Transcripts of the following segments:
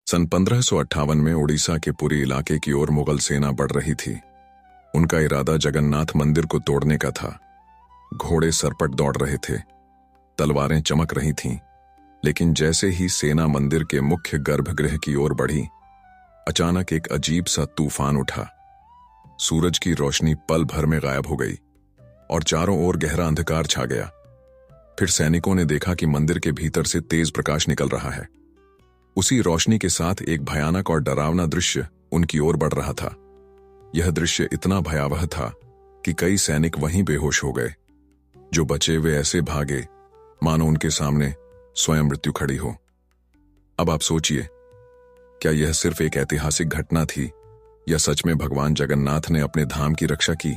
सन 1558 में उड़ीसा के पुरी इलाके की ओर मुगल सेना बढ़ रही थी। उनका इरादा जगन्नाथ मंदिर को तोड़ने का था। घोड़े सरपट दौड़ रहे थे, तलवारें चमक रही थीं, लेकिन जैसे ही सेना मंदिर के मुख्य गर्भगृह की ओर बढ़ी, अचानक एक अजीब सा तूफान उठा। सूरज की रोशनी पल भर में गायब हो गई और चारों ओर गहरा अंधकार छा गया। फिर सैनिकों ने देखा कि मंदिर के भीतर से तेज प्रकाश निकल रहा है। उसी रोशनी के साथ एक भयानक और डरावना दृश्य उनकी ओर बढ़ रहा था। यह दृश्य इतना भयावह था कि कई सैनिक वहीं बेहोश हो गए। जो बचे वे ऐसे भागे मानो उनके सामने स्वयं मृत्यु खड़ी हो। अब आप सोचिए, क्या यह सिर्फ एक ऐतिहासिक घटना थी या सच में भगवान जगन्नाथ ने अपने धाम की रक्षा की?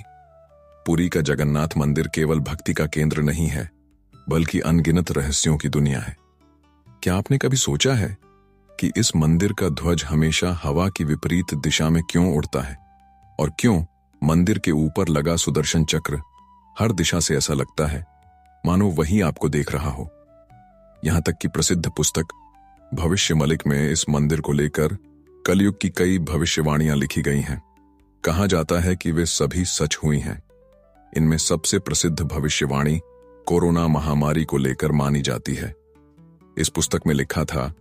पुरी का जगन्नाथ मंदिर केवल भक्ति का केंद्र नहीं है, बल्कि अनगिनत रहस्यों की दुनिया है। क्या आपने कभी सोचा है कि इस मंदिर का ध्वज हमेशा हवा की विपरीत दिशा में क्यों उड़ता है? और क्यों मंदिर के ऊपर लगा सुदर्शन चक्र हर दिशा से ऐसा लगता है मानो वही आपको देख रहा हो? यहां तक कि प्रसिद्ध पुस्तक भविष्य मलिक में इस मंदिर को लेकर कलयुग की कई भविष्यवाणियां लिखी गई हैं। कहा जाता है कि वे सभी सच हुई हैं। इनमें सबसे प्रसिद्ध भविष्यवाणी कोरोना महामारी को लेकर मानी जाती है। इस पुस्तक में लिखा था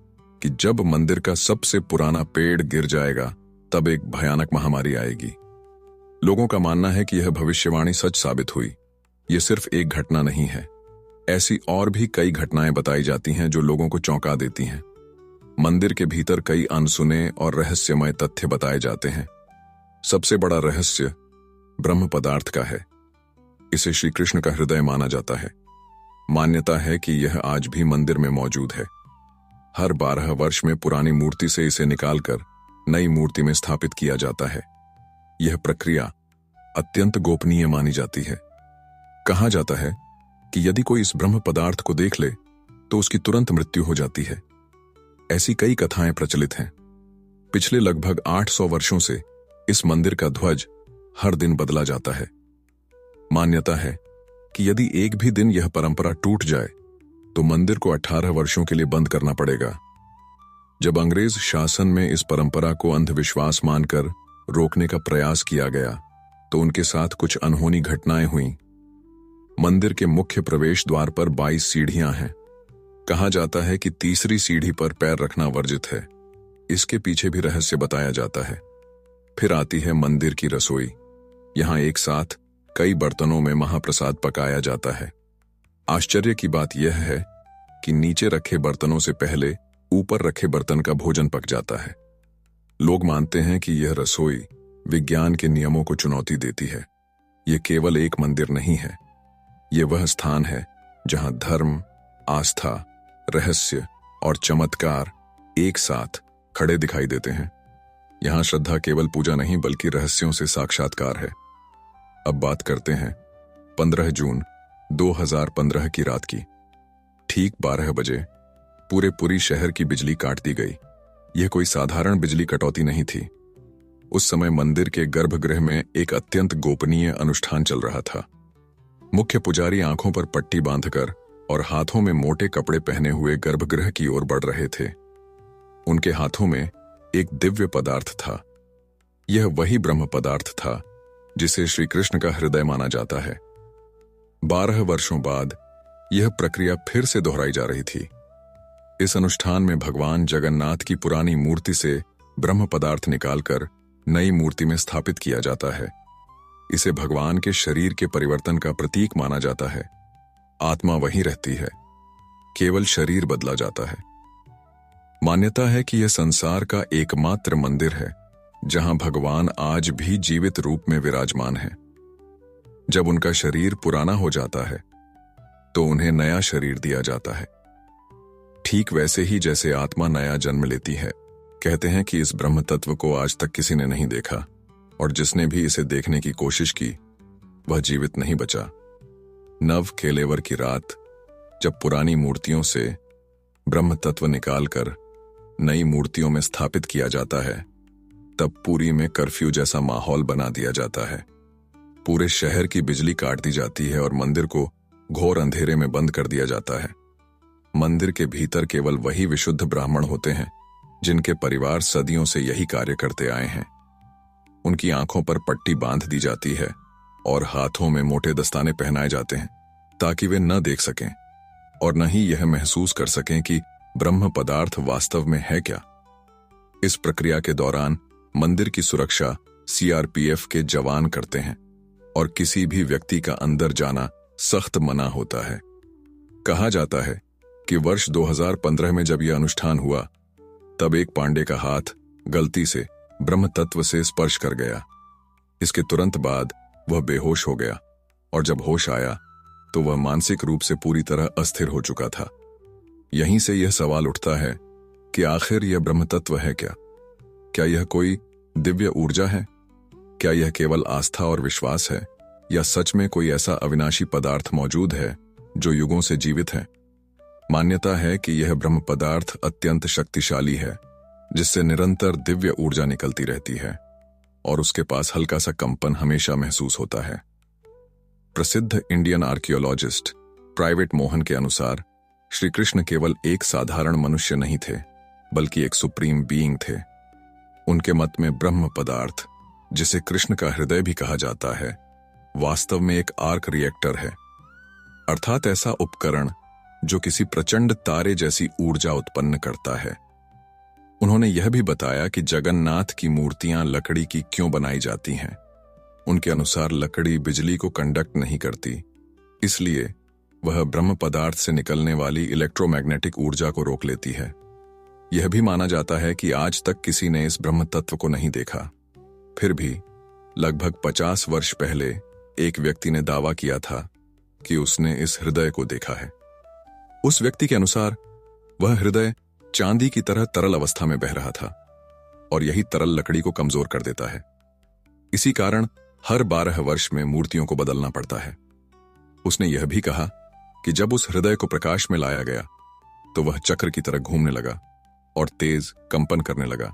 कि जब मंदिर का सबसे पुराना पेड़ गिर जाएगा, तब एक भयानक महामारी आएगी। लोगों का मानना है कि यह भविष्यवाणी सच साबित हुई। यह सिर्फ एक घटना नहीं है, ऐसी और भी कई घटनाएं बताई जाती हैं जो लोगों को चौंका देती हैं। मंदिर के भीतर कई अनसुने और रहस्यमय तथ्य बताए जाते हैं। सबसे बड़ा रहस्य ब्रह्म पदार्थ का है। इसे श्री कृष्ण का हृदय माना जाता है। मान्यता है कि यह आज भी मंदिर में मौजूद है। हर 12 वर्ष में पुरानी मूर्ति से इसे निकालकर नई मूर्ति में स्थापित किया जाता है। यह प्रक्रिया अत्यंत गोपनीय मानी जाती है। कहा जाता है कि यदि कोई इस ब्रह्म पदार्थ को देख ले तो उसकी तुरंत मृत्यु हो जाती है। ऐसी कई कथाएं प्रचलित हैं। पिछले लगभग 800 वर्षों से इस मंदिर का ध्वज हर दिन बदला जाता है। मान्यता है कि यदि एक भी दिन यह परंपरा टूट जाए तो मंदिर को 18 वर्षों के लिए बंद करना पड़ेगा। जब अंग्रेज शासन में इस परंपरा को अंधविश्वास मानकर रोकने का प्रयास किया गया तो उनके साथ कुछ अनहोनी घटनाएं हुईं। मंदिर के मुख्य प्रवेश द्वार पर 22 सीढ़ियां हैं। कहा जाता है कि तीसरी सीढ़ी पर पैर रखना वर्जित है। इसके पीछे भी रहस्य बताया जाता है। फिर आती है मंदिर की रसोई। यहां एक साथ कई बर्तनों में महाप्रसाद पकाया जाता है। आश्चर्य की बात यह है कि नीचे रखे बर्तनों से पहले ऊपर रखे बर्तन का भोजन पक जाता है। लोग मानते हैं कि यह रसोई विज्ञान के नियमों को चुनौती देती है। यह केवल एक मंदिर नहीं है, यह वह स्थान है जहां धर्म, आस्था, रहस्य और चमत्कार एक साथ खड़े दिखाई देते हैं। यहां श्रद्धा केवल पूजा नहीं बल्कि रहस्यों से साक्षात्कार है। अब बात करते हैं 15 जून 2015 की रात की। ठीक 12 बजे पूरे पुरी शहर की बिजली काट दी गई। यह कोई साधारण बिजली कटौती नहीं थी। उस समय मंदिर के गर्भगृह में एक अत्यंत गोपनीय अनुष्ठान चल रहा था। मुख्य पुजारी आंखों पर पट्टी बांधकर और हाथों में मोटे कपड़े पहने हुए गर्भगृह की ओर बढ़ रहे थे। उनके हाथों में एक दिव्य पदार्थ था। यह वही ब्रह्म पदार्थ था जिसे श्री कृष्ण का हृदय माना जाता है। 12 वर्षों बाद यह प्रक्रिया फिर से दोहराई जा रही थी। इस अनुष्ठान में भगवान जगन्नाथ की पुरानी मूर्ति से ब्रह्म पदार्थ निकालकर नई मूर्ति में स्थापित किया जाता है। इसे भगवान के शरीर के परिवर्तन का प्रतीक माना जाता है। आत्मा वही रहती है, केवल शरीर बदला जाता है। मान्यता है कि यह संसार का एकमात्र मंदिर है जहां भगवान आज भी जीवित रूप में विराजमान है। जब उनका शरीर पुराना हो जाता है तो उन्हें नया शरीर दिया जाता है, ठीक वैसे ही जैसे आत्मा नया जन्म लेती है। कहते हैं कि इस ब्रह्म तत्व को आज तक किसी ने नहीं देखा और जिसने भी इसे देखने की कोशिश की वह जीवित नहीं बचा। नव केलेवर की रात, जब पुरानी मूर्तियों से ब्रह्म तत्व निकालकर नई मूर्तियों में स्थापित किया जाता है, तब पुरी में कर्फ्यू जैसा माहौल बना दिया जाता है। पूरे शहर की बिजली काट दी जाती है और मंदिर को घोर अंधेरे में बंद कर दिया जाता है। मंदिर के भीतर केवल वही विशुद्ध ब्राह्मण होते हैं जिनके परिवार सदियों से यही कार्य करते आए हैं। उनकी आंखों पर पट्टी बांध दी जाती है और हाथों में मोटे दस्ताने पहनाए जाते हैं ताकि वे न देख सकें और न ही यह महसूस कर सकें कि ब्रह्म पदार्थ वास्तव में है क्या। इस प्रक्रिया के दौरान मंदिर की सुरक्षा सीआरपीएफ के जवान करते हैं और किसी भी व्यक्ति का अंदर जाना सख्त मना होता है। कहा जाता है कि वर्ष 2015 में जब यह अनुष्ठान हुआ तब एक पांडे का हाथ गलती से ब्रह्म तत्व से स्पर्श कर गया। इसके तुरंत बाद वह बेहोश हो गया और जब होश आया तो वह मानसिक रूप से पूरी तरह अस्थिर हो चुका था। यहीं से यह सवाल उठता है कि आखिर यह ब्रह्म तत्व है क्या? क्या यह कोई दिव्य ऊर्जा है? क्या यह केवल आस्था और विश्वास है या सच में कोई ऐसा अविनाशी पदार्थ मौजूद है जो युगों से जीवित है? मान्यता है कि यह ब्रह्म पदार्थ अत्यंत शक्तिशाली है, जिससे निरंतर दिव्य ऊर्जा निकलती रहती है और उसके पास हल्का सा कंपन हमेशा महसूस होता है। प्रसिद्ध इंडियन आर्कियोलॉजिस्ट प्राइवेट मोहन के अनुसार श्री कृष्ण केवल एक साधारण मनुष्य नहीं थे, बल्कि एक सुप्रीम बीइंग थे। उनके मत में ब्रह्म पदार्थ, जिसे कृष्ण का हृदय भी कहा जाता है, वास्तव में एक आर्क रिएक्टर है, अर्थात ऐसा उपकरण जो किसी प्रचंड तारे जैसी ऊर्जा उत्पन्न करता है। उन्होंने यह भी बताया कि जगन्नाथ की मूर्तियां लकड़ी की क्यों बनाई जाती हैं। उनके अनुसार लकड़ी बिजली को कंडक्ट नहीं करती, इसलिए वह ब्रह्म पदार्थ से निकलने वाली इलेक्ट्रोमैग्नेटिक ऊर्जा को रोक लेती है। यह भी माना जाता है कि आज तक किसी ने इस ब्रह्म तत्व को नहीं देखा। फिर भी लगभग 50 वर्ष पहले एक व्यक्ति ने दावा किया था कि उसने इस हृदय को देखा है। उस व्यक्ति के अनुसार वह हृदय चांदी की तरह तरल अवस्था में बह रहा था और यही तरल लकड़ी को कमजोर कर देता है। इसी कारण हर 12 वर्ष में मूर्तियों को बदलना पड़ता है। उसने यह भी कहा कि जब उस हृदय को प्रकाश में लाया गया तो वह चक्र की तरह घूमने लगा और तेज कंपन करने लगा,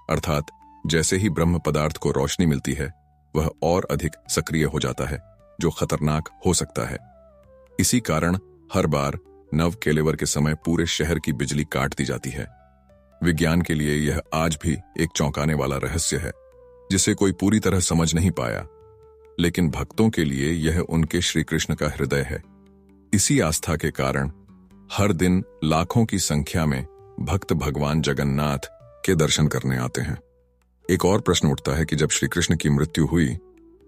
अर्थात जैसे ही ब्रह्म पदार्थ को रोशनी मिलती है वह और अधिक सक्रिय हो जाता है, जो खतरनाक हो सकता है। इसी कारण हर बार नव केलेवर के समय पूरे शहर की बिजली काट दी जाती है। विज्ञान के लिए यह आज भी एक चौंकाने वाला रहस्य है जिसे कोई पूरी तरह समझ नहीं पाया, लेकिन भक्तों के लिए यह उनके श्री कृष्ण का हृदय है। इसी आस्था के कारण हर दिन लाखों की संख्या में भक्त भगवान जगन्नाथ के दर्शन करने आते हैं। एक और प्रश्न उठता है कि जब श्री कृष्ण की मृत्यु हुई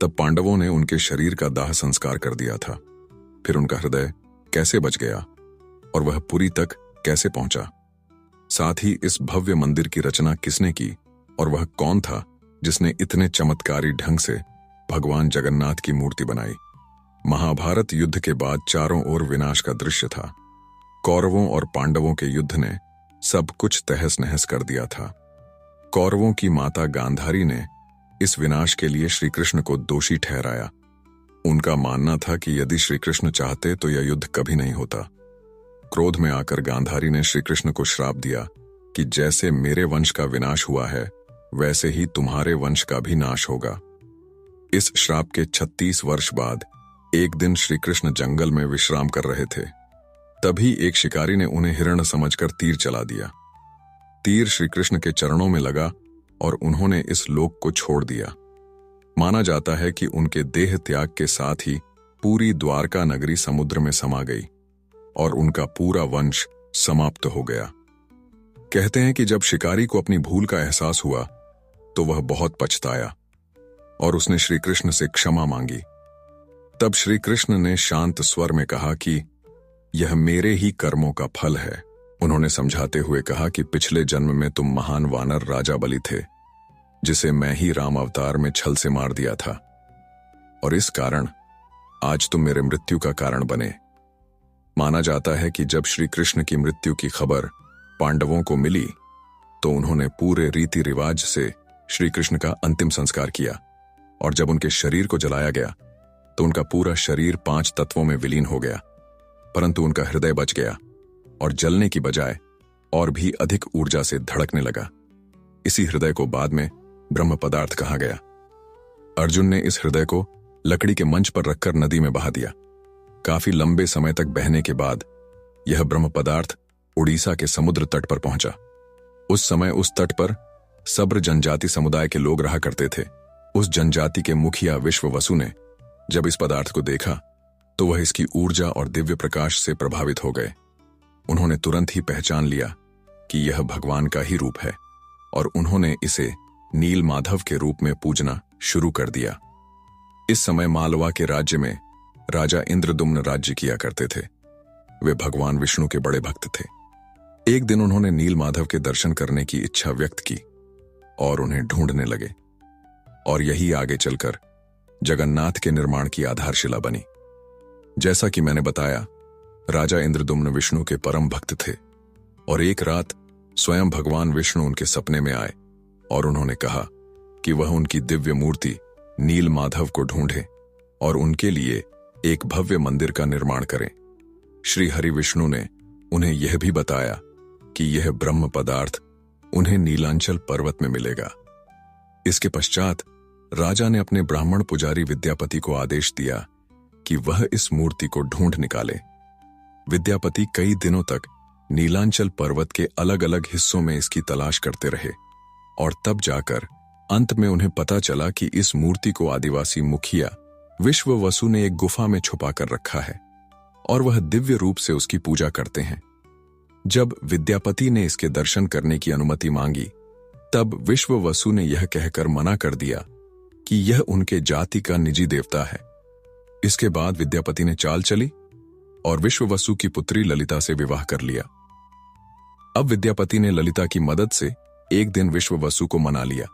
तब पांडवों ने उनके शरीर का दाह संस्कार कर दिया था। फिर उनका हृदय कैसे बच गया और वह पुरी तक कैसे पहुंचा? साथ ही इस भव्य मंदिर की रचना किसने की और वह कौन था जिसने इतने चमत्कारी ढंग से भगवान जगन्नाथ की मूर्ति बनाई? महाभारत युद्ध के बाद चारों ओर विनाश का दृश्य था। कौरवों और पांडवों के युद्ध ने सब कुछ तहस नहस कर दिया था। कौरवों की माता गांधारी ने इस विनाश के लिए श्री कृष्ण को दोषी ठहराया। उनका मानना था कि यदि श्री कृष्ण चाहते तो यह युद्ध कभी नहीं होता। क्रोध में आकर गांधारी ने श्री कृष्ण को श्राप दिया कि जैसे मेरे वंश का विनाश हुआ है वैसे ही तुम्हारे वंश का भी नाश होगा। इस श्राप के 36 वर्ष बाद एक दिन श्री कृष्ण जंगल में विश्राम कर रहे थे। तभी एक शिकारी ने उन्हें हिरण समझकर तीर चला दिया। तीर श्री कृष्ण के चरणों में लगा और उन्होंने इस लोक को छोड़ दिया। माना जाता है कि उनके देह त्याग के साथ ही पूरी द्वारका नगरी समुद्र में समा गई और उनका पूरा वंश समाप्त हो गया। कहते हैं कि जब शिकारी को अपनी भूल का एहसास हुआ तो वह बहुत पछताया और उसने श्री कृष्ण से क्षमा मांगी। तब श्री कृष्ण ने शांत स्वर में कहा कि यह मेरे ही कर्मों का फल है। उन्होंने समझाते हुए कहा कि पिछले जन्म में तुम महान वानर राजा बलि थे, जिसे मैं ही राम अवतार में छल से मार दिया था, और इस कारण आज तुम मेरे मृत्यु का कारण बने। माना जाता है कि जब श्री कृष्ण की मृत्यु की खबर पांडवों को मिली तो उन्होंने पूरे रीति रिवाज से श्री कृष्ण का अंतिम संस्कार किया, और जब उनके शरीर को जलाया गया तो उनका पूरा शरीर 5 तत्वों में विलीन हो गया, परंतु उनका हृदय बच गया और जलने की बजाय और भी अधिक ऊर्जा से धड़कने लगा। इसी हृदय को बाद में ब्रह्म पदार्थ कहा गया। अर्जुन ने इस हृदय को लकड़ी के मंच पर रखकर नदी में बहा दिया। काफी लंबे समय तक बहने के बाद यह ब्रह्म पदार्थ उड़ीसा के समुद्र तट पर पहुंचा। उस समय उस तट पर सब्र जनजाति समुदाय के लोग रहा करते थे। उस जनजाति के मुखिया विश्ववसु ने जब इस पदार्थ को देखा तो वह इसकी ऊर्जा और दिव्य प्रकाश से प्रभावित हो गए। उन्होंने तुरंत ही पहचान लिया कि यह भगवान का ही रूप है और उन्होंने इसे नील माधव के रूप में पूजना शुरू कर दिया। इस समय मालवा के राज्य में राजा इंद्रदुम्न राज्य किया करते थे। वे भगवान विष्णु के बड़े भक्त थे। एक दिन उन्होंने नील माधव के दर्शन करने की इच्छा व्यक्त की और उन्हें ढूंढने लगे, और यही आगे चलकर जगन्नाथ के निर्माण की आधारशिला बनी। जैसा कि मैंने बताया, राजा इंद्रदुम्न विष्णु के परम भक्त थे और एक रात स्वयं भगवान विष्णु उनके सपने में आए और उन्होंने कहा कि वह उनकी दिव्य मूर्ति नील माधव को ढूंढे और उनके लिए एक भव्य मंदिर का निर्माण करें। श्री हरि विष्णु ने उन्हें यह भी बताया कि यह ब्रह्म पदार्थ उन्हें नीलांचल पर्वत में मिलेगा। इसके पश्चात राजा ने अपने ब्राह्मण पुजारी विद्यापति को आदेश दिया कि वह इस मूर्ति को ढूंढ निकाले। विद्यापति कई दिनों तक नीलांचल पर्वत के अलग अलग हिस्सों में इसकी तलाश करते रहे और तब जाकर अंत में उन्हें पता चला कि इस मूर्ति को आदिवासी मुखिया विश्ववसु ने एक गुफा में छुपा कर रखा है और वह दिव्य रूप से उसकी पूजा करते हैं। जब विद्यापति ने इसके दर्शन करने की अनुमति मांगी, तब विश्ववसु ने यह कहकर मना कर दिया कि यह उनके जाति का निजी देवता है। इसके बाद विद्यापति ने चाल चली और विश्ववसु की पुत्री ललिता से विवाह कर लिया। अब विद्यापति ने ललिता की मदद से एक दिन विश्ववसु को मना लिया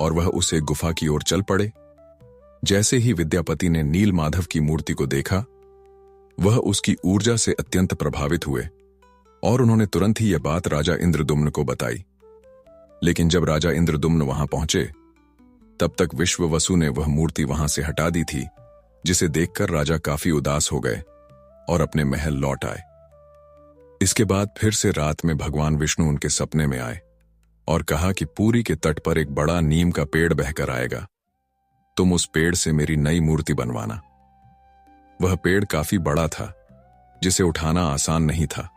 और वह उसे गुफा की ओर चल पड़े। जैसे ही विद्यापति ने नील माधव की मूर्ति को देखा, वह उसकी ऊर्जा से अत्यंत प्रभावित हुए और उन्होंने तुरंत ही यह बात राजा इंद्रदुम्न को बताई। लेकिन जब राजा इंद्रदुम्न वहां पहुंचे, तब तक विश्ववसु ने वह मूर्ति वहां से हटा दी थी, जिसे देखकर राजा काफी उदास हो गए और अपने महल लौट आए। इसके बाद फिर से रात में भगवान विष्णु उनके सपने में आए और कहा कि पुरी के तट पर एक बड़ा नीम का पेड़ बहकर आएगा, तुम उस पेड़ से मेरी नई मूर्ति बनवाना। वह पेड़ काफी बड़ा था, जिसे उठाना आसान नहीं था।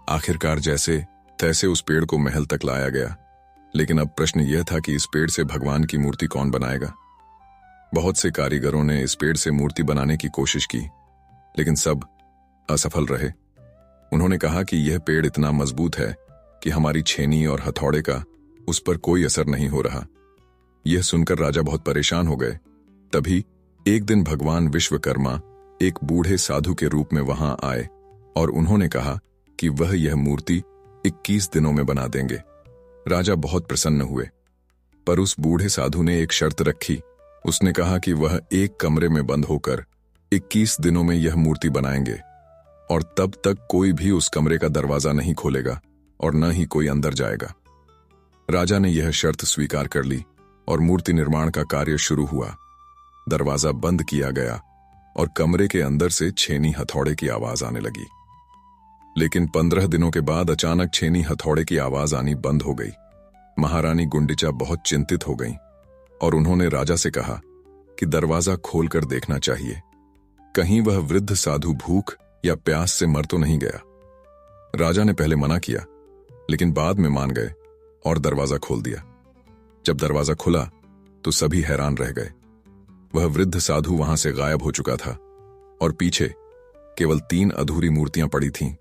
आखिरकार जैसे तैसे उस पेड़ को महल तक लाया गया, लेकिन अब प्रश्न यह था कि इस पेड़ से भगवान की मूर्ति कौन बनाएगा। बहुत से कारीगरों ने इस पेड़ से मूर्ति बनाने की कोशिश की, लेकिन सब असफल रहे। उन्होंने कहा कि यह पेड़ इतना मजबूत है कि हमारी छेनी और हथौड़े का उस पर कोई असर नहीं हो रहा। यह सुनकर राजा बहुत परेशान हो गए। तभी एक दिन भगवान विश्वकर्मा एक बूढ़े साधु के रूप में वहां आए और उन्होंने कहा कि वह यह मूर्ति 21 दिनों में बना देंगे। राजा बहुत प्रसन्न हुए, पर उस बूढ़े साधु ने एक शर्त रखी। उसने कहा कि वह एक कमरे में बंद होकर 21 दिनों में यह मूर्ति बनाएंगे और तब तक कोई भी उस कमरे का दरवाजा नहीं खोलेगा और न ही कोई अंदर जाएगा। राजा ने यह शर्त स्वीकार कर ली और मूर्ति निर्माण का कार्य शुरू हुआ। दरवाजा बंद किया गया और कमरे के अंदर से छेनी हथौड़े की आवाज आने लगी। लेकिन 15 दिनों के बाद अचानक छेनी हथौड़े की आवाज आनी बंद हो गई। महारानी गुंडिचा बहुत चिंतित हो गईं और उन्होंने राजा से कहा कि दरवाजा खोलकर देखना चाहिए, कहीं वह वृद्ध साधु भूख या प्यास से मर तो नहीं गया। राजा ने पहले मना किया, लेकिन बाद में मान गए और दरवाजा खोल दिया। जब दरवाजा खुला तो सभी हैरान रह गए। वह वृद्ध साधु वहां से गायब हो चुका था और पीछे केवल 3 अधूरी मूर्तियां पड़ी थीं।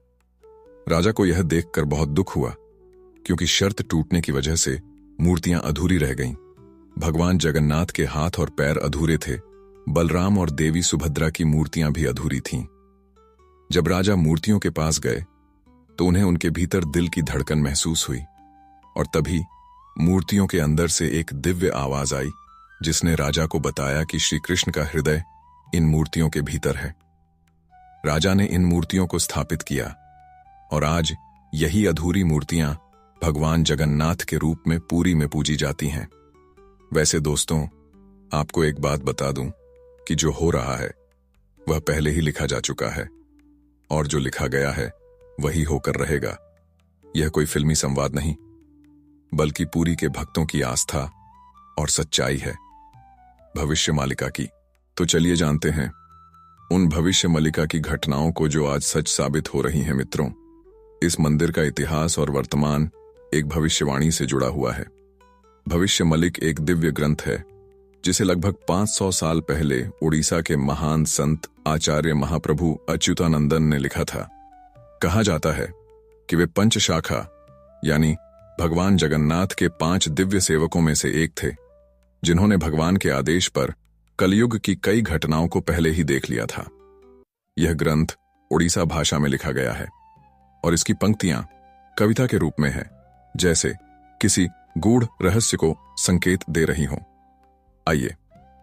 राजा को यह देखकर बहुत दुख हुआ, क्योंकि शर्त टूटने की वजह से मूर्तियां अधूरी रह गईं। भगवान जगन्नाथ के हाथ और पैर अधूरे थे। बलराम और देवी सुभद्रा की मूर्तियां भी अधूरी थीं। जब राजा मूर्तियों के पास गए तो उन्हें उनके भीतर दिल की धड़कन महसूस हुई और तभी मूर्तियों के अंदर से एक दिव्य आवाज आई, जिसने राजा को बताया कि श्री कृष्ण का हृदय इन मूर्तियों के भीतर है। राजा ने इन मूर्तियों को स्थापित किया और आज यही अधूरी मूर्तियां भगवान जगन्नाथ के रूप में पुरी में पूजी जाती हैं। वैसे दोस्तों, आपको एक बात बता दूं कि जो हो रहा है वह पहले ही लिखा जा चुका है और जो लिखा गया है वही होकर रहेगा। यह कोई फिल्मी संवाद नहीं, बल्कि पुरी के भक्तों की आस्था और सच्चाई है, भविष्य मालिका की। तो चलिए जानते हैं उन भविष्य मालिका की घटनाओं को जो आज सच साबित हो रही हैं। मित्रों, इस मंदिर का इतिहास और वर्तमान एक भविष्यवाणी से जुड़ा हुआ है। भविष्य मलिक एक दिव्य ग्रंथ है जिसे लगभग 500 साल पहले उड़ीसा के महान संत आचार्य महाप्रभु अच्युतानंदन ने लिखा था। कहा जाता है कि वे पंचशाखा यानी भगवान जगन्नाथ के 5 दिव्य सेवकों में से एक थे, जिन्होंने भगवान के आदेश पर कलयुग की कई घटनाओं को पहले ही देख लिया था। यह ग्रंथ उड़ीसा भाषा में लिखा गया है और इसकी पंक्तियां कविता के रूप में है, जैसे किसी गूढ़ रहस्य को संकेत दे रही हों। आइए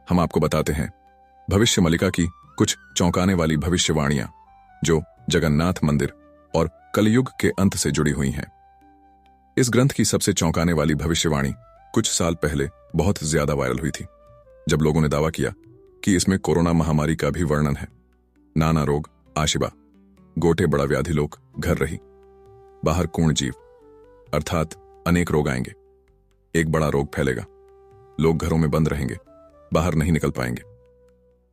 हम आपको बताते हैं भविष्य मलिका की कुछ चौंकाने वाली भविष्यवाणियां जो जगन्नाथ मंदिर और कलयुग के अंत से जुड़ी हुई हैं। इस ग्रंथ की सबसे चौंकाने वाली भविष्यवाणी कुछ साल पहले बहुत ज्यादा वायरल हुई थी, जब लोगों ने दावा किया कि इसमें कोरोना महामारी का भी वर्णन है। नाना रोग आशिबा, गोटे बड़ा व्याधि लोक घर रही, बाहर कूण जीव, अर्थात अनेक रोग आएंगे, एक बड़ा रोग फैलेगा, लोग घरों में बंद रहेंगे, बाहर नहीं निकल पाएंगे।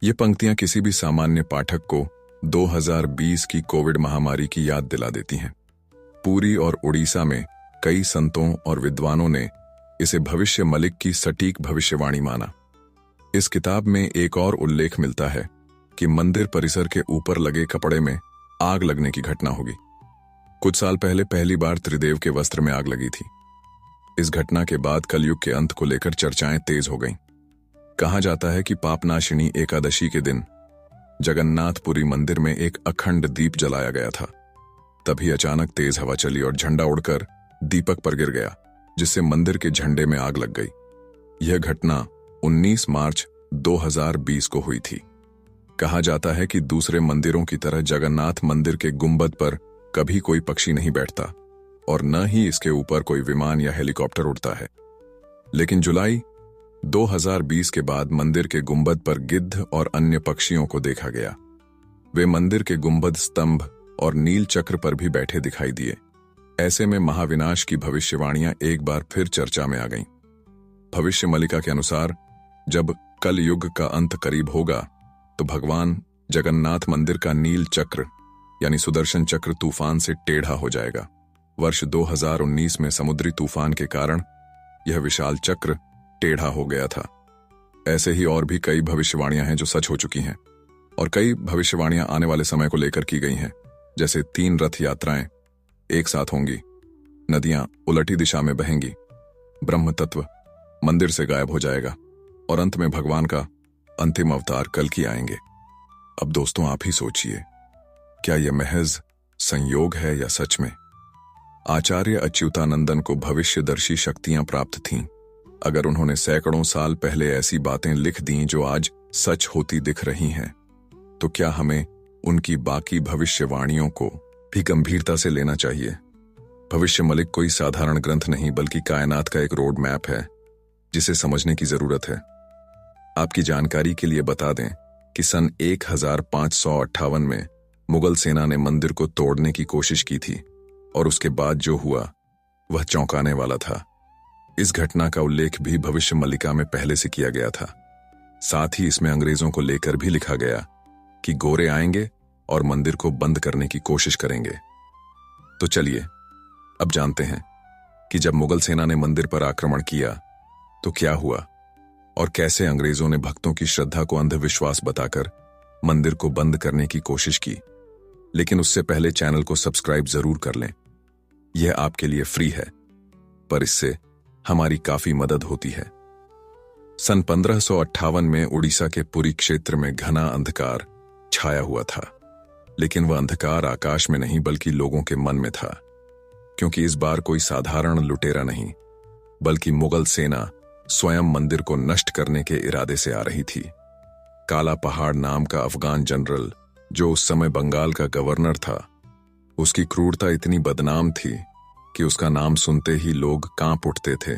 ये पंक्तियां किसी भी सामान्य पाठक को 2020 की कोविड महामारी की याद दिला देती हैं। पुरी और उड़ीसा में कई संतों और विद्वानों ने इसे भविष्य मलिक की सटीक भविष्यवाणी माना। इस किताब में एक और उल्लेख मिलता है कि मंदिर परिसर के ऊपर लगे कपड़े में आग लगने की घटना होगी। कुछ साल पहले पहली बार त्रिदेव के वस्त्र में आग लगी थी। इस घटना के बाद कलयुग के अंत को लेकर चर्चाएं तेज हो गईं। कहा जाता है कि पापनाशिनी एकादशी के दिन जगन्नाथपुरी मंदिर में एक अखंड दीप जलाया गया था। तभी अचानक तेज हवा चली और झंडा उड़कर दीपक पर गिर गया, जिससे मंदिर के झंडे में आग लग गई। यह घटना 19 मार्च 2020 को हुई थी। कहा जाता है कि दूसरे मंदिरों की तरह जगन्नाथ मंदिर के गुंबद पर कभी कोई पक्षी नहीं बैठता और न ही इसके ऊपर कोई विमान या हेलीकॉप्टर उड़ता है। लेकिन जुलाई 2020 के बाद मंदिर के गुंबद पर गिद्ध और अन्य पक्षियों को देखा गया। वे मंदिर के गुंबद स्तंभ और नील चक्र पर भी बैठे दिखाई दिए। ऐसे में महाविनाश की भविष्यवाणियां एक बार फिर चर्चा में आ गईं। भविष्य मलिका के अनुसार जब कल युग का अंत करीब होगा तो भगवान जगन्नाथ मंदिर का नील चक्र यानी सुदर्शन चक्र तूफान से टेढ़ा हो जाएगा। वर्ष 2019 में समुद्री तूफान के कारण यह विशाल चक्र टेढ़ा हो गया था। ऐसे ही और भी कई भविष्यवाणियां हैं जो सच हो चुकी हैं और कई भविष्यवाणियां आने वाले समय को लेकर की गई हैं, जैसे 3 रथ यात्राएं एक साथ होंगी, नदियां उलटी दिशा में बहेंगी, ब्रह्म तत्व मंदिर से गायब हो जाएगा और अंत में भगवान का अंतिम अवतार कल्कि आएंगे। अब दोस्तों आप ही सोचिए, क्या यह महज संयोग है या सच में? आचार्य अच्युतानंदन को भविष्यदर्शी शक्तियां प्राप्त थीं। अगर उन्होंने सैकड़ों साल पहले ऐसी बातें लिख दी जो आज सच होती दिख रही हैं, तो क्या हमें उनकी बाकी भविष्यवाणियों को भी गंभीरता से लेना चाहिए? भविष्य मलिक कोई साधारण ग्रंथ नहीं बल्कि कायनात का एक रोड मैप है जिसे समझने की जरूरत है। आपकी जानकारी के लिए बता दें कि सन 1558 में मुगल सेना ने मंदिर को तोड़ने की कोशिश की थी और उसके बाद जो हुआ वह चौंकाने वाला था। इस घटना का उल्लेख भी भविष्य मलिका में पहले से किया गया था। साथ ही इसमें अंग्रेजों को लेकर भी लिखा गया कि गोरे आएंगे और मंदिर को बंद करने की कोशिश करेंगे। तो चलिए अब जानते हैं कि जब मुगल सेना ने मंदिर पर आक्रमण किया तो क्या हुआ और कैसे अंग्रेजों ने भक्तों की श्रद्धा को अंधविश्वास बताकर मंदिर को बंद करने की कोशिश की। लेकिन उससे पहले चैनल को सब्सक्राइब जरूर कर लें। यह आपके लिए फ्री है, पर इससे हमारी काफी मदद होती है। सन 1558 में उड़ीसा के पुरी क्षेत्र में घना अंधकार छाया हुआ था, लेकिन वह अंधकार आकाश में नहीं बल्कि लोगों के मन में था, क्योंकि इस बार कोई साधारण लुटेरा नहीं बल्कि मुगल सेना स्वयं मंदिर को नष्ट करने के इरादे से आ रही थी। काला पहाड़ नाम का अफगान जनरल, जो उस समय बंगाल का गवर्नर था, उसकी क्रूरता इतनी बदनाम थी कि उसका नाम सुनते ही लोग कांप उठते थे।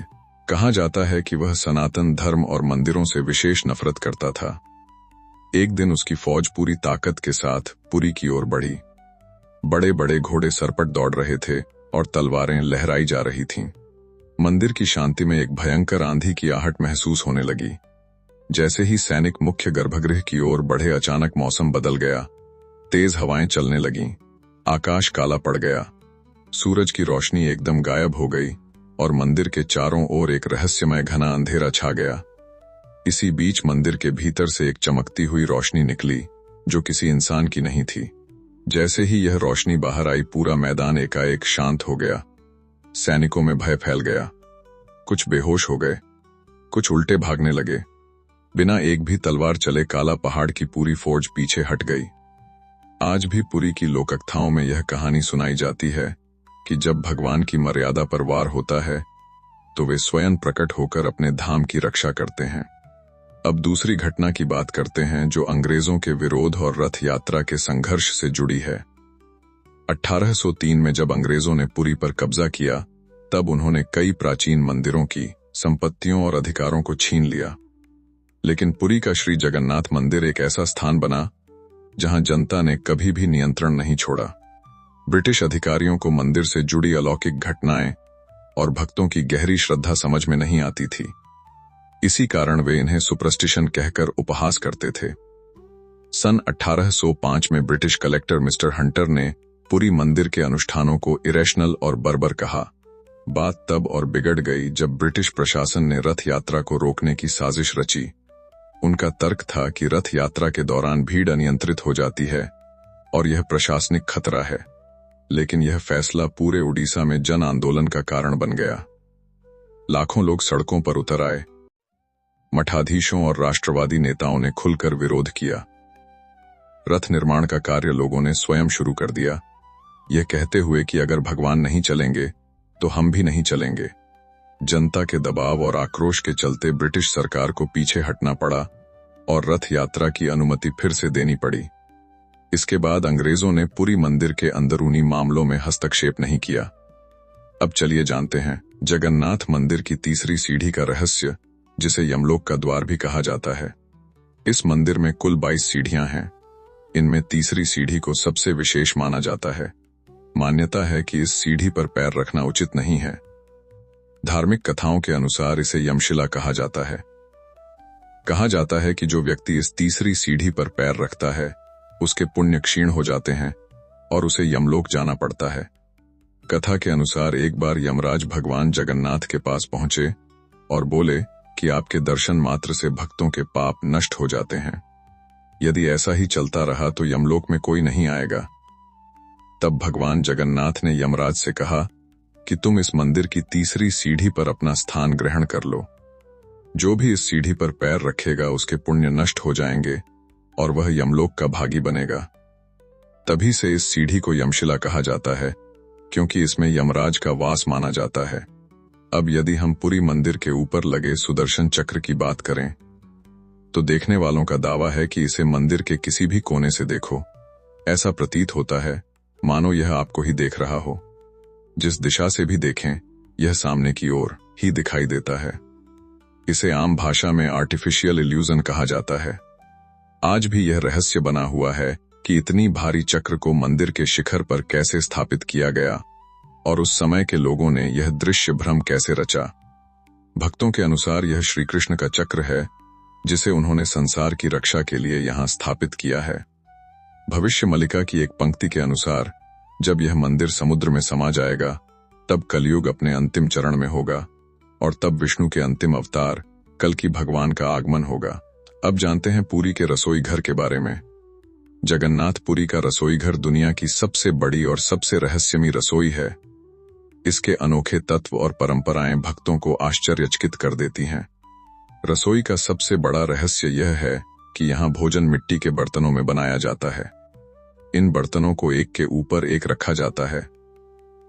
कहा जाता है कि वह सनातन धर्म और मंदिरों से विशेष नफरत करता था। एक दिन उसकी फौज पूरी ताकत के साथ पुरी की ओर बढ़ी। बड़े बड़े घोड़े सरपट दौड़ रहे थे और तलवारें लहराई जा रही थीं। मंदिर की शांति में एक भयंकर आंधी की आहट महसूस होने लगी। जैसे ही सैनिक मुख्य गर्भगृह की ओर बढ़े, अचानक मौसम बदल गया। तेज हवाएं चलने लगीं, आकाश काला पड़ गया सूरज की रोशनी एकदम गायब हो गई और मंदिर के चारों ओर एक रहस्यमय घना अंधेरा छा गया। इसी बीच मंदिर के भीतर से एक चमकती हुई रोशनी निकली जो किसी इंसान की नहीं थी। जैसे ही यह रोशनी बाहर आई, पूरा मैदान एकाएक शांत हो गया। सैनिकों में भय फैल गया। कुछ बेहोश हो गए, कुछ उल्टे भागने लगे। बिना एक भी तलवार चले काला पहाड़ की पूरी फौज पीछे हट गई। आज भी पुरी की लोककथाओं में यह कहानी सुनाई जाती है कि जब भगवान की मर्यादा पर वार होता है तो वे स्वयं प्रकट होकर अपने धाम की रक्षा करते हैं। अब दूसरी घटना की बात करते हैं जो अंग्रेजों के विरोध और रथ यात्रा के संघर्ष से जुड़ी है। 1803 में जब अंग्रेजों ने पुरी पर कब्जा किया, तब उन्होंने कई प्राचीन मंदिरों की संपत्तियों और अधिकारों को छीन लिया। लेकिन पुरी का श्री जगन्नाथ मंदिर एक ऐसा स्थान बना जहां जनता ने कभी भी नियंत्रण नहीं छोड़ा। ब्रिटिश अधिकारियों को मंदिर से जुड़ी अलौकिक घटनाएं और भक्तों की गहरी श्रद्धा समझ में नहीं आती थी। इसी कारण वे इन्हें सुपरस्टिशन कहकर उपहास करते थे। सन 1805 में ब्रिटिश कलेक्टर मिस्टर हंटर ने पुरी मंदिर के अनुष्ठानों को इरेशनल और बर्बर कहा। बात तब और बिगड़ गई जब ब्रिटिश प्रशासन ने रथ यात्रा को रोकने की साजिश रची। उनका तर्क था कि रथ यात्रा के दौरान भीड़ अनियंत्रित हो जाती है और यह प्रशासनिक खतरा है। लेकिन यह फैसला पूरे उड़ीसा में जन आंदोलन का कारण बन गया। लाखों लोग सड़कों पर उतर आए। मठाधीशों और राष्ट्रवादी नेताओं ने खुलकर विरोध किया। रथ निर्माण का कार्य लोगों ने स्वयं शुरू कर दिया, यह कहते हुए कि अगर भगवान नहीं चलेंगे तो हम भी नहीं चलेंगे। जनता के दबाव और आक्रोश के चलते ब्रिटिश सरकार को पीछे हटना पड़ा और रथ यात्रा की अनुमति फिर से देनी पड़ी। इसके बाद अंग्रेजों ने पुरी मंदिर के अंदरूनी मामलों में हस्तक्षेप नहीं किया। अब चलिए जानते हैं जगन्नाथ मंदिर की तीसरी सीढ़ी का रहस्य, जिसे यमलोक का द्वार भी कहा जाता है। इस मंदिर में कुल 22 सीढ़ियां हैं। इनमें तीसरी सीढ़ी को सबसे विशेष माना जाता है। मान्यता है कि इस सीढ़ी पर पैर रखना उचित नहीं है। धार्मिक कथाओं के अनुसार इसे यमशिला कहा जाता है। कहा जाता है कि जो व्यक्ति इस तीसरी सीढ़ी पर पैर रखता है उसके पुण्य क्षीण हो जाते हैं और उसे यमलोक जाना पड़ता है। कथा के अनुसार एक बार यमराज भगवान जगन्नाथ के पास पहुंचे और बोले कि आपके दर्शन मात्र से भक्तों के पाप नष्ट हो जाते हैं। यदि ऐसा ही चलता रहा तो यमलोक में कोई नहीं आएगा। तब भगवान जगन्नाथ ने यमराज से कहा कि तुम इस मंदिर की तीसरी सीढ़ी पर अपना स्थान ग्रहण कर लो। जो भी इस सीढ़ी पर पैर रखेगा उसके पुण्य नष्ट हो जाएंगे और वह यमलोक का भागी बनेगा। तभी से इस सीढ़ी को यमशिला कहा जाता है, क्योंकि इसमें यमराज का वास माना जाता है। अब यदि हम पुरी मंदिर के ऊपर लगे सुदर्शन चक्र की बात करें तो देखने वालों का दावा है कि इसे मंदिर के किसी भी कोने से देखो, ऐसा प्रतीत होता है मानो यह आपको ही देख रहा हो। जिस दिशा से भी देखें यह सामने की ओर ही दिखाई देता है। इसे आम भाषा में आर्टिफिशियल इल्यूजन कहा जाता है। आज भी यह रहस्य बना हुआ है कि इतनी भारी चक्र को मंदिर के शिखर पर कैसे स्थापित किया गया और उस समय के लोगों ने यह दृश्य भ्रम कैसे रचा। भक्तों के अनुसार यह श्री कृष्ण का चक्र है जिसे उन्होंने संसार की रक्षा के लिए यहां स्थापित किया है। भविष्य मलिका की एक पंक्ति के अनुसार जब यह मंदिर समुद्र में समा जाएगा तब कलयुग अपने अंतिम चरण में होगा और तब विष्णु के अंतिम अवतार कल्कि भगवान का आगमन होगा। अब जानते हैं पुरी के रसोई घर के बारे में। जगन्नाथ पुरी का रसोई घर दुनिया की सबसे बड़ी और सबसे रहस्यमयी रसोई है। इसके अनोखे तत्व और परंपराएं भक्तों को आश्चर्यचकित कर देती हैं। रसोई का सबसे बड़ा रहस्य यह है कि यहाँ भोजन मिट्टी के बर्तनों में बनाया जाता है। इन बर्तनों को एक के ऊपर एक रखा जाता है।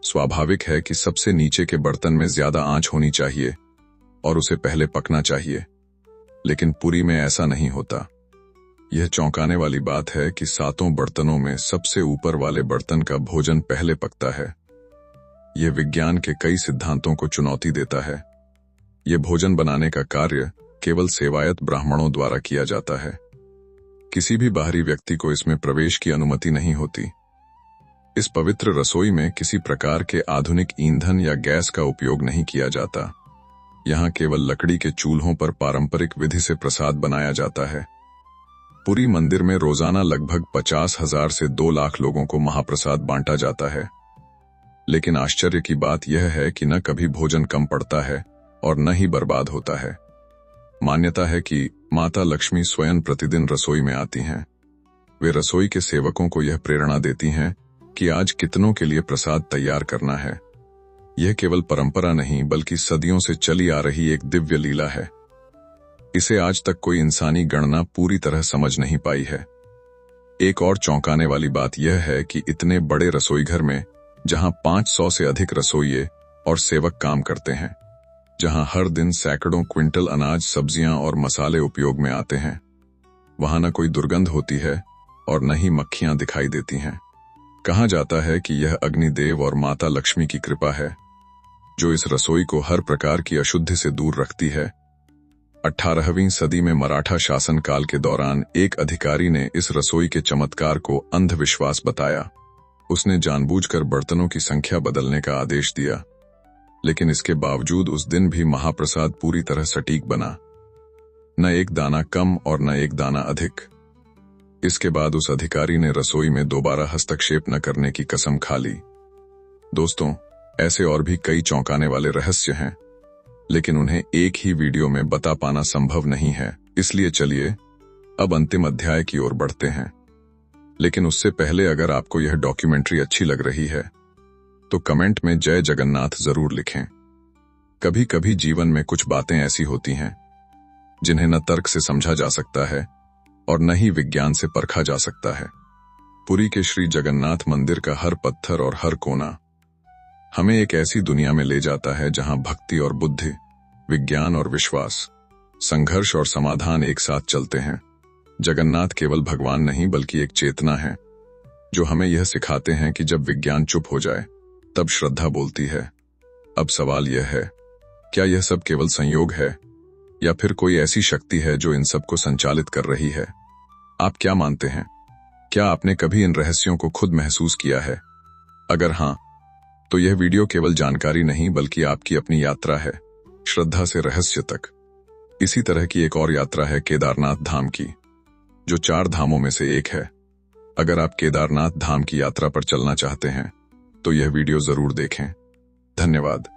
स्वाभाविक है कि सबसे नीचे के बर्तन में ज्यादा आंच होनी चाहिए और उसे पहले पकना चाहिए, लेकिन पुरी में ऐसा नहीं होता। यह चौंकाने वाली बात है कि 7 बर्तनों में सबसे ऊपर वाले बर्तन का भोजन पहले पकता है। यह विज्ञान के कई सिद्धांतों को चुनौती देता है। यह भोजन बनाने का कार्य केवल सेवायत ब्राह्मणों द्वारा किया जाता है। किसी भी बाहरी व्यक्ति को इसमें प्रवेश की अनुमति नहीं होती। इस पवित्र रसोई में किसी प्रकार के आधुनिक ईंधन या गैस का उपयोग नहीं किया जाता। यहाँ केवल लकड़ी के चूल्हों पर पारंपरिक विधि से प्रसाद बनाया जाता है। पुरी मंदिर में रोजाना लगभग 50,000 से 2 लाख लोगों को महाप्रसाद बांटा जाता है। लेकिन आश्चर्य की बात यह है कि न कभी भोजन कम पड़ता है और न ही बर्बाद होता है। मान्यता है कि माता लक्ष्मी स्वयं प्रतिदिन रसोई में आती हैं। वे रसोई के सेवकों को यह प्रेरणा देती हैं कि आज कितनों के लिए प्रसाद तैयार करना है। यह केवल परंपरा नहीं बल्कि सदियों से चली आ रही एक दिव्य लीला है। इसे आज तक कोई इंसानी गणना पूरी तरह समझ नहीं पाई है। एक और चौंकाने वाली बात यह है कि इतने बड़े रसोई घर में, जहां 500 से अधिक रसोइये और सेवक काम करते हैं, जहां हर दिन सैकड़ों क्विंटल अनाज, सब्जियां और मसाले उपयोग में आते हैं, वहां न कोई दुर्गंध होती है और न ही मक्खियां दिखाई देती हैं। कहा जाता है कि यह अग्निदेव और माता लक्ष्मी की कृपा है जो इस रसोई को हर प्रकार की अशुद्धि से दूर रखती है। 18वीं सदी में मराठा शासन काल के दौरान एक अधिकारी ने इस रसोई के चमत्कार को अंधविश्वास बताया। उसने जानबूझकर बर्तनों की संख्या बदलने का आदेश दिया, लेकिन इसके बावजूद उस दिन भी महाप्रसाद पूरी तरह सटीक बना, न एक दाना कम और न एक दाना अधिक। इसके बाद उस अधिकारी ने रसोई में दोबारा हस्तक्षेप न करने की कसम खा ली। दोस्तों, ऐसे और भी कई चौंकाने वाले रहस्य हैं, लेकिन उन्हें एक ही वीडियो में बता पाना संभव नहीं है। इसलिए चलिए अब अंतिम अध्याय की ओर बढ़ते हैं। लेकिन उससे पहले अगर आपको यह डॉक्यूमेंट्री अच्छी लग रही है तो कमेंट में जय जगन्नाथ जरूर लिखें। कभी कभी जीवन में कुछ बातें ऐसी होती हैं जिन्हें न तर्क से समझा जा सकता है और न ही विज्ञान से परखा जा सकता है। पुरी के श्री जगन्नाथ मंदिर का हर पत्थर और हर कोना हमें एक ऐसी दुनिया में ले जाता है जहां भक्ति और बुद्धि, विज्ञान और विश्वास, संघर्ष और समाधान एक साथ चलते हैं। जगन्नाथ केवल भगवान नहीं बल्कि एक चेतना है जो हमें यह सिखाते हैं कि जब विज्ञान चुप हो जाए तब श्रद्धा बोलती है। अब सवाल यह है, क्या यह सब केवल संयोग है या फिर कोई ऐसी शक्ति है जो इन सब को संचालित कर रही है? आप क्या मानते हैं? क्या आपने कभी इन रहस्यों को खुद महसूस किया है? अगर हाँ, तो यह वीडियो केवल जानकारी नहीं बल्कि आपकी अपनी यात्रा है, श्रद्धा से रहस्य तक। इसी तरह की एक और यात्रा है केदारनाथ धाम की, जो 4 धामों में से एक है। अगर आप केदारनाथ धाम की यात्रा पर चलना चाहते हैं तो यह वीडियो जरूर देखें। धन्यवाद।